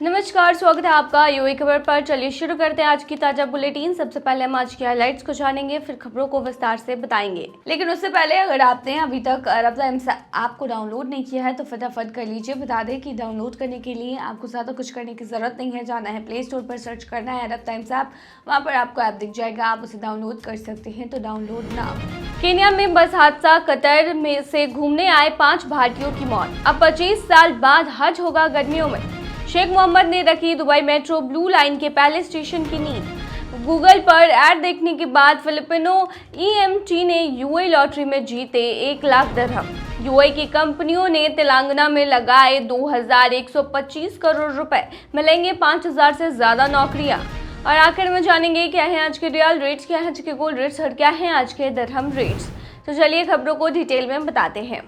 नमस्कार, स्वागत है आपका यूएई खबर पर। चलिए शुरू करते हैं आज की ताजा बुलेटिन। सबसे पहले हम आज की हाइलाइट्स को जानेंगे, फिर खबरों को विस्तार से बताएंगे। लेकिन उससे पहले अगर आपने अभी तक रब्ता एम्स ऐप को डाउनलोड नहीं किया है तो फटाफट कर लीजिए। बता दें कि डाउनलोड करने के लिए आपको ज़्यादा कुछ करने की जरूरत नहीं है। जाना है प्ले स्टोर पर, सर्च करना है रब्ता एम्स ऐप, वहाँ पर आपको ऐप दिख जाएगा, आप उसे डाउनलोड कर सकते हैं। तो डाउनलोड नाउ। केन्या में बस हादसा, कतर में से घूमने आए 5 भारतीयों की मौत। अब 25 साल बाद हज होगा गर्मियों में। शेख मोहम्मद ने रखी दुबई मेट्रो ब्लू लाइन के पहले स्टेशन की नींव। गूगल पर ऐड देखने के बाद फिलिपिनो ईएमटी ने यूएई लॉटरी में जीते 1 लाख दिरहम। यूएई की कंपनियों ने तेलंगाना में लगाए 2125 करोड़ रुपए, मिलेंगे 5000 से ज्यादा नौकरियां। और आखिर में जानेंगे क्या है आज के रियल रेट्स, क्या है आज के गोल्ड रेट्स और क्या है आज के दिरहम रेट्स। तो चलिए खबरों को डिटेल में बताते हैं।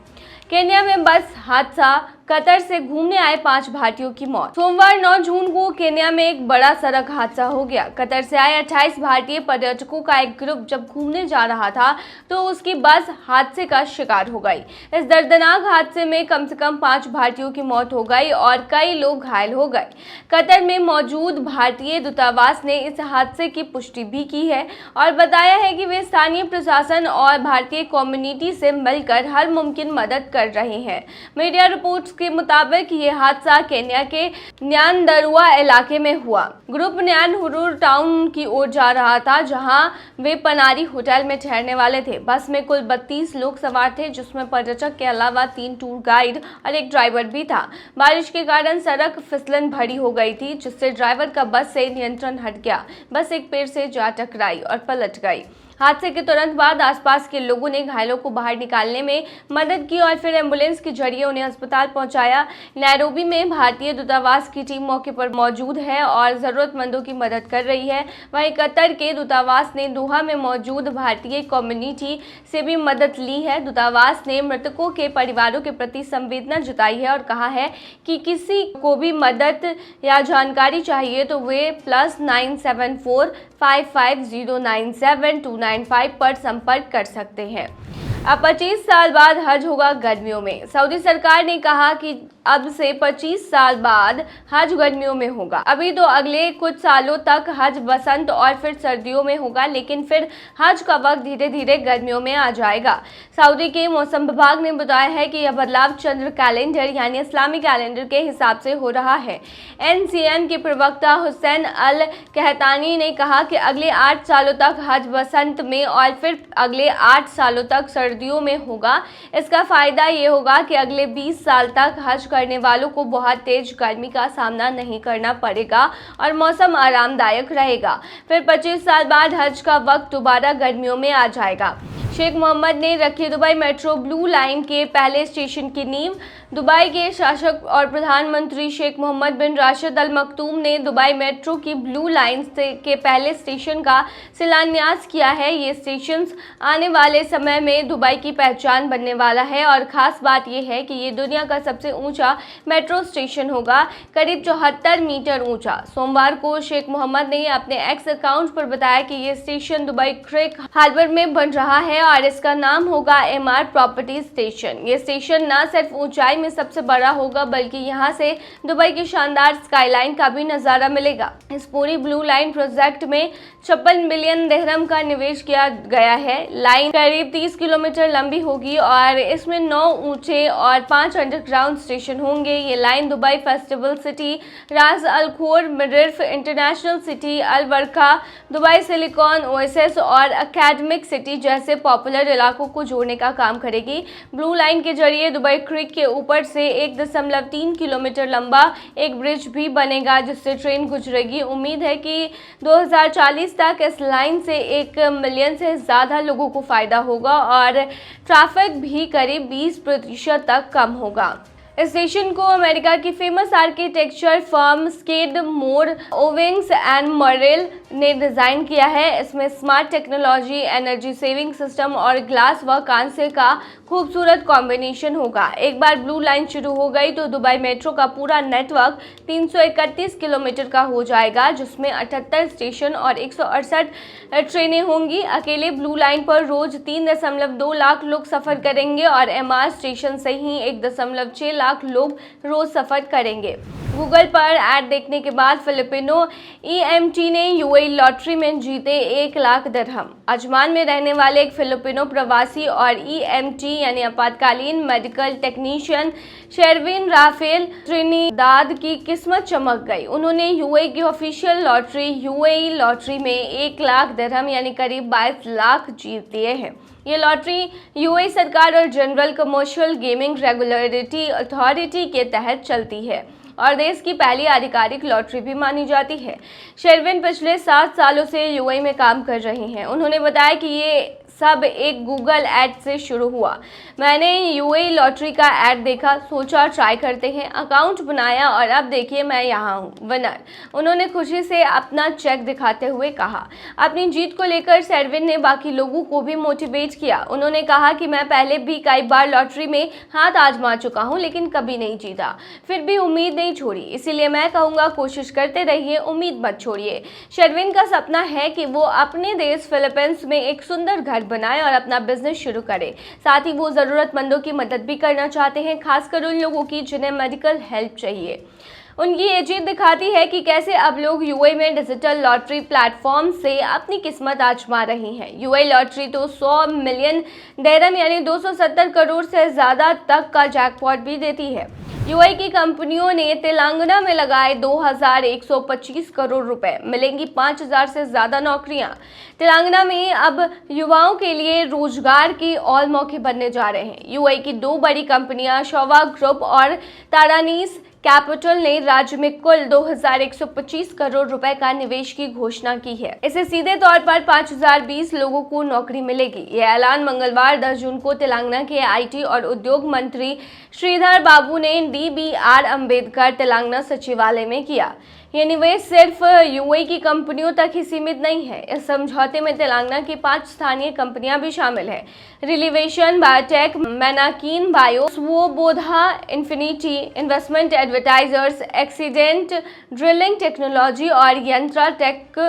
केन्या में बस हादसा, कतर से घूमने आए 5 भारतीयों की मौत। सोमवार 9 जून को केन्या में एक बड़ा सड़क हादसा हो गया। कतर से आए 28 भारतीय पर्यटकों का एक ग्रुप जब घूमने जा रहा था तो उसकी बस हादसे का शिकार हो गई। इस दर्दनाक हादसे में कम से कम 5 भारतीयों की मौत हो गई और कई लोग घायल हो गए। कतर में मौजूद भारतीय दूतावास ने इस हादसे की पुष्टि भी की है और बताया है कि वे स्थानीय प्रशासन और भारतीय कम्युनिटी से मिलकर हर मुमकिन मदद कर रहे हैं। मीडिया रिपोर्ट्स के मुताबिक ये हादसा केन्या के न्यानदरुआ इलाके में हुआ। ग्रुप न्यानहुरुर टाउन की ओर जा रहा था, जहां वे पनारी होटल में ठहरने वाले थे। बस में कुल 32 लोग सवार थे, जिसमें पर्यटक के अलावा 3 टूर गाइड और एक ड्राइवर भी था। बारिश के कारण सड़क फिसलन भरी हो गई थी, जिससे ड्राइवर का बस से नियंत्रण हट गया। बस एक पेड़ से जा टकराई और पलट गई। हादसे के तुरंत बाद आसपास के लोगों ने घायलों को बाहर निकालने में मदद की और फिर एम्बुलेंस के जरिए उन्हें अस्पताल पहुंचाया। नैरोबी में भारतीय दूतावास की टीम मौके पर मौजूद है और जरूरतमंदों की मदद कर रही है। वहीं कतर के दूतावास ने दोहा में मौजूद भारतीय कम्युनिटी से भी मदद ली है। दूतावास ने मृतकों के परिवारों के प्रति संवेदना जताई है और कहा है कि किसी को भी मदद या जानकारी चाहिए तो वे +974 55097295 पर संपर्क कर सकते हैं। अब 25 साल बाद हज होगा गर्मियों में। सऊदी सरकार ने कहा कि अब से 25 साल बाद हज गर्मियों में होगा। अभी तो अगले कुछ सालों तक हज बसंत और फिर सर्दियों में होगा, लेकिन फिर हज का वक्त धीरे धीरे गर्मियों में आ जाएगा। सऊदी के मौसम विभाग ने बताया है कि यह बदलाव चंद्र कैलेंडर यानी इस्लामी कैलेंडर के हिसाब से हो रहा है। एनसीएम के प्रवक्ता हुसैन अल कहतानी ने कहा कि अगले 8 सालों तक हज बसंत में और फिर अगले 8 सालों तक सर्दियों में होगा। इसका फायदा ये होगा कि अगले 20 साल तक हज करने वालों को बहुत तेज गर्मी का सामना नहीं करना पड़ेगा और मौसम आरामदायक रहेगा। फिर 25 साल बाद हज का वक्त दोबारा गर्मियों में आ जाएगा। शेख मोहम्मद ने रखी दुबई मेट्रो ब्लू लाइन के पहले स्टेशन की नींव। दुबई के शासक और प्रधानमंत्री शेख मोहम्मद बिन राशिद अल मखतूम ने दुबई मेट्रो की ब्लू लाइन के पहले स्टेशन का शिलान्यास किया है। ये स्टेशन आने वाले समय में दुबई की पहचान बनने वाला है और खास बात यह है कि ये दुनिया का सबसे ऊंचा मेट्रो स्टेशन होगा, करीब 74 मीटर ऊंचा। सोमवार को शेख मोहम्मद ने अपने एक्स अकाउंट पर बताया कि ये स्टेशन दुबई क्रेक हार्बर में बन रहा है और इसका नाम होगा एमआर प्रॉपर्टी स्टेशन। ये स्टेशन न सिर्फ ऊंचाई में सबसे बड़ा होगा, बल्कि यहां से दुबई की शानदार स्काईलाइन का भी नजारा मिलेगा। इस पूरी ब्लू लाइन प्रोजेक्ट में 56 मिलियन दिरहम का निवेश किया गया है। लाइन करीब 30 किलोमीटर लंबी होगी और इसमें 9 ऊंचे और 5 अंडरग्राउंड स्टेशन होंगे। ये लाइन दुबई फेस्टिवल सिटी, रास अल खोर, मिडरिफ इंटरनेशनल सिटी, अल वर्खा, दुबई सिलिकॉन ओएसिस और एकेडमिक सिटी जैसे पॉपुलर इलाकों को जोड़ने का काम करेगी। ब्लू लाइन के जरिए दुबई क्रीक के ऊपर से 1.3 किलोमीटर लंबा एक ब्रिज भी बनेगा, जिससे ट्रेन गुजरेगी। उम्मीद है कि 2040 तक इस लाइन से 1 मिलियन से ज़्यादा लोगों को फायदा होगा और ट्रैफिक भी करीब 20% तक कम होगा। इस स्टेशन को अमेरिका की famous architecture firm Skidmore, Owings and Merrill ने डिज़ाइन किया है। इसमें smart technology, energy saving system और ग्लास व कांसे का खूबसूरत कॉम्बिनेशन होगा। एक बार ब्लू लाइन शुरू हो गई तो दुबई मेट्रो का पूरा नेटवर्क 331 किलोमीटर का हो जाएगा, जिसमें 78 स्टेशन और 168 ट्रेनें होंगी। अकेले ब्लू लाइन पर रोज 3.2 लाख लोग सफ़र करेंगे और एमआर स्टेशन से ही 1.6 लाख लाख लोग रोज सफर करेंगे। गूगल पर ऐड देखने के बाद फिलिपिनो EMT ने UAE लॉटरी में जीते 1 लाख दिरहम। अजमान में रहने वाले एक फिलिपिनो प्रवासी और EMT यानी आपातकालीन medical technician Sherwin Rafael Trinidad की किस्मत चमक गई। उन्होंने UAE की ऑफिशियल लॉटरी UAE लॉटरी में 1 लाख दिरहम यानी करीब 22 लाख जीत लिए हैं। ये लॉटरी UAE सरकार और general commercial gaming regulatory authority के तहत चलती है और देश की पहली आधिकारिक लॉटरी भी मानी जाती है। शेरविन पिछले 7 सालों से UAE में काम कर रहे हैं। उन्होंने बताया कि ये सब एक गूगल ऐड से शुरू हुआ। मैंने UAE लॉटरी का ऐड देखा, सोचा ट्राई करते हैं, अकाउंट बनाया और अब देखिए मैं यहाँ हूँ, विनर। उन्होंने खुशी से अपना चेक दिखाते हुए कहा। अपनी जीत को लेकर शेरविन ने बाकी लोगों को भी मोटिवेट किया। उन्होंने कहा कि मैं पहले भी कई बार लॉटरी में हाथ आजमा चुका हूँ लेकिन कभी नहीं जीता, फिर भी उम्मीद नहीं छोड़ी। इसीलिए मैं कहूँगा कोशिश करते रहिए, उम्मीद मत छोड़िए। शेरविन का सपना है कि वो अपने देश फिलीपींस में एक सुंदर घर बनाए और अपना बिजनेस शुरू करें। साथ ही वो जरूरतमंदों की मदद भी करना चाहते हैं, खासकर उन लोगों की जिन्हें मेडिकल हेल्प चाहिए। उनकी ये जीत दिखाती है कि कैसे अब लोग UAE में डिजिटल लॉटरी प्लेटफॉर्म से अपनी किस्मत आजमा रही हैं। UAE लॉटरी तो 100 मिलियन दिरहम यानी 270 करोड़ से ज़्यादा तक का जैकपॉट भी देती है। UAE की कंपनियों ने तेलंगाना में लगाए 2125 करोड़ रुपए, मिलेंगी 5000 से ज़्यादा नौकरियां। तेलंगाना में अब युवाओं के लिए रोजगार के और मौके बनने जा रहे हैं। UAE की 2 बड़ी कंपनियां शोवा ग्रुप और तारानीस कैपिटल ने राज्य में कुल 2125 करोड़ रुपए का निवेश की घोषणा की है। इससे सीधे तौर पर 5020 लोगों को नौकरी मिलेगी। यह ऐलान मंगलवार 10 जून को तेलंगाना के IT और उद्योग मंत्री श्रीधर बाबू ने DBR अम्बेडकर तेलंगाना सचिवालय में किया। ये निवेश सिर्फ UAE की कंपनियों तक ही सीमित नहीं है। इस समझौते में तेलंगाना की 5 स्थानीय कंपनियां भी शामिल हैं। Relivation Biotech, Manakin Bio, Swobodha, Infinity Investment Advertisers, Accident Drilling Technology और यंत्रा टेक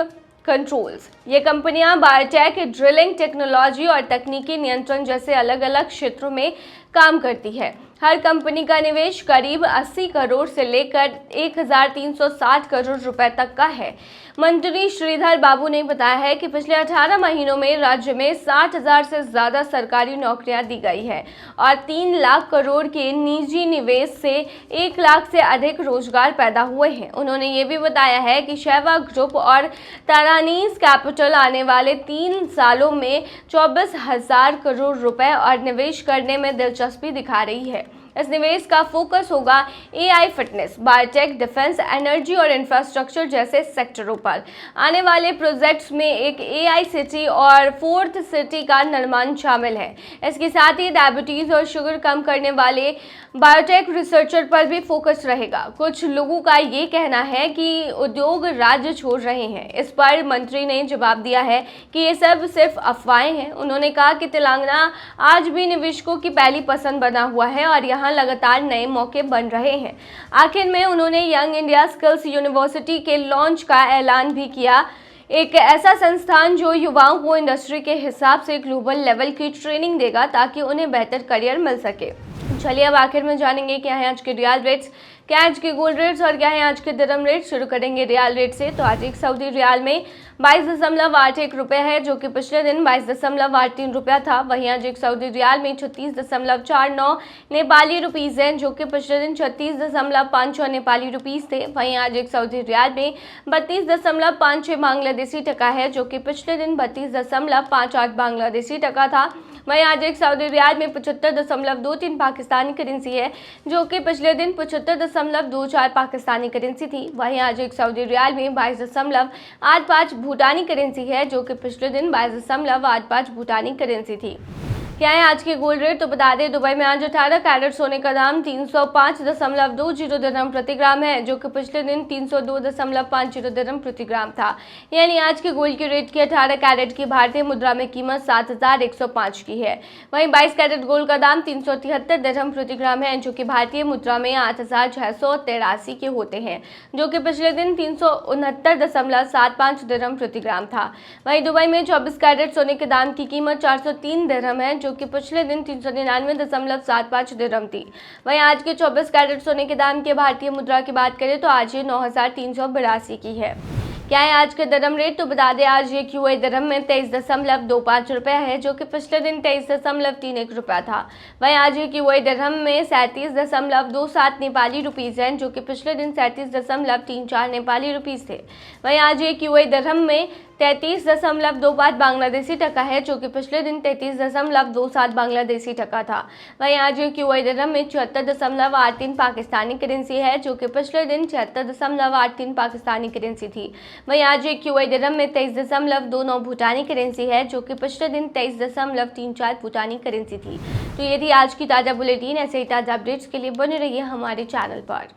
कंट्रोल्स। ये कंपनियां बायोटेक, ड्रिलिंग टेक्नोलॉजी और तकनीकी नियंत्रण जैसे अलग अलग क्षेत्रों में काम करती है। हर कंपनी का निवेश करीब 80 करोड़ से लेकर 1360 करोड़ रुपए तक का है। मंत्री श्रीधर बाबू ने बताया है कि पिछले 18 महीनों में राज्य में 60,000 से ज़्यादा सरकारी नौकरियां दी गई है और 3 लाख करोड़ के निजी निवेश से 1 लाख से अधिक रोजगार पैदा हुए हैं। उन्होंने ये भी बताया है कि शोवा ग्रुप और तारानीस कैपिटल आने वाले 3 सालों में 24,000 करोड़ रुपए और निवेश करने में दिलचस्पी दिखा रही है। इस निवेश का फोकस होगा AI, fitness, biotech, defence, energy और इंफ्रास्ट्रक्चर जैसे सेक्टरों पर। आने वाले प्रोजेक्ट्स में एक AI सिटी और 4th सिटी का निर्माण शामिल है। इसके साथ ही डायबिटीज और शुगर कम करने वाले बायोटेक रिसर्चर पर भी फोकस रहेगा। कुछ लोगों का ये कहना है कि उद्योग राज्य छोड़ रहे हैं। इस पर मंत्री ने जवाब दिया है कि ये सब सिर्फ अफवाहें हैं। उन्होंने कहा कि तेलंगाना आज भी निवेशकों की पहली पसंद बना हुआ है और यहाँ लगातार नए मौके बन रहे हैं। आखिर में उन्होंने यंग इंडिया स्किल्स यूनिवर्सिटी के लॉन्च का ऐलान भी किया, एक ऐसा संस्थान जो युवाओं को इंडस्ट्री के हिसाब से ग्लोबल लेवल की ट्रेनिंग देगा ताकि उन्हें बेहतर करियर मिल सके। चलिए अब आखिर में जानेंगे क्या है आज के रियाल रेट्स, क्या आज के गोल्ड रेट्स और क्या है आज के दिरहम रेट। शुरू करेंगे रियाल रेट से। तो आज एक सऊदी रियाल में 22.81 रुपये है, जो कि पिछले दिन 22.83 रुपया था। वहीं आज एक सऊदी रियाल में 36.49 नेपाली रुपीज़ है, जो कि पिछले दिन 36.56 नेपाली रुपीज़ थे। वहीं आज एक सऊदी रियाल में 32.56 बांग्लादेशी टका है, जो कि पिछले दिन 32.58 बांग्लादेशी टका था। वहीं आज एक सऊदी रियाल में 75.23 पाकिस्तानी करेंसी है, जो कि पिछले दिन 75.24 पाकिस्तानी करेंसी थी। वहीं आज एक सऊदी रियाल में 22.85 भूटानी करेंसी है, जो कि पिछले दिन 22.85 भूटानी करेंसी थी। क्या है आज के गोल्ड रेट, तो बता दें दुबई में आज 18 कैरेट सोने का दाम 305.20 दिरहम प्रति ग्राम है, जो कि पिछले दिन 302.50 दिरहम प्रति ग्राम था। यानी आज के गोल्ड के रेट की 18 कैरेट की भारतीय मुद्रा में कीमत 7,105 की है। वहीं 22 कैरेट गोल्ड का दाम 373 दिरहम प्रति ग्राम है, जो कि भारतीय मुद्रा में 8,683 के होते हैं, जो कि पिछले दिन 369.75 दिरहम प्रति ग्राम था। वहीं दुबई में 24 कैरेट सोने के दाम की कीमत 403 दिरहम है, जो कि पिछले दिन 399.75 दिरहम थी। वहीं आज के 24 कैरेट सोने के दाम की भारतीय मुद्रा की बात करें तो आज ये 9,382 की है। क्या है आज के दिरहम रेट, तो बता दें आज ये क्यूआई दिरहम में 23.25 रुपये है, जो कि पिछले दिन 23.31 रुपया था। वहीं आज ये क्यूआई दिरहम में 37.27 नेपाली रुपीज़ हैं, जो कि पिछले दिन 37.34 नेपाली रुपीज़ थे। वहीं आज ये क्यूआई दिरहम में 33.25 बांग्लादेशी टका है, जो कि पिछले दिन 33.27 बांग्लादेशी टका था। वहीं आज ये क्यूआई दिरहम में 76.83 पाकिस्तानी करेंसी है, जो कि पिछले दिन 76.83 पाकिस्तानी करेंसी थी। वहीं आज ये क्यूआई दिरहम में 23.29 भूटानी करेंसी है, जो कि पिछले दिन 23.34 भूटानी करेंसी थी। तो ये थी आज की ताज़ा बुलेटिन। ऐसे ही ताज़ा अपडेट्स के लिए बने रहिए हमारे चैनल पर।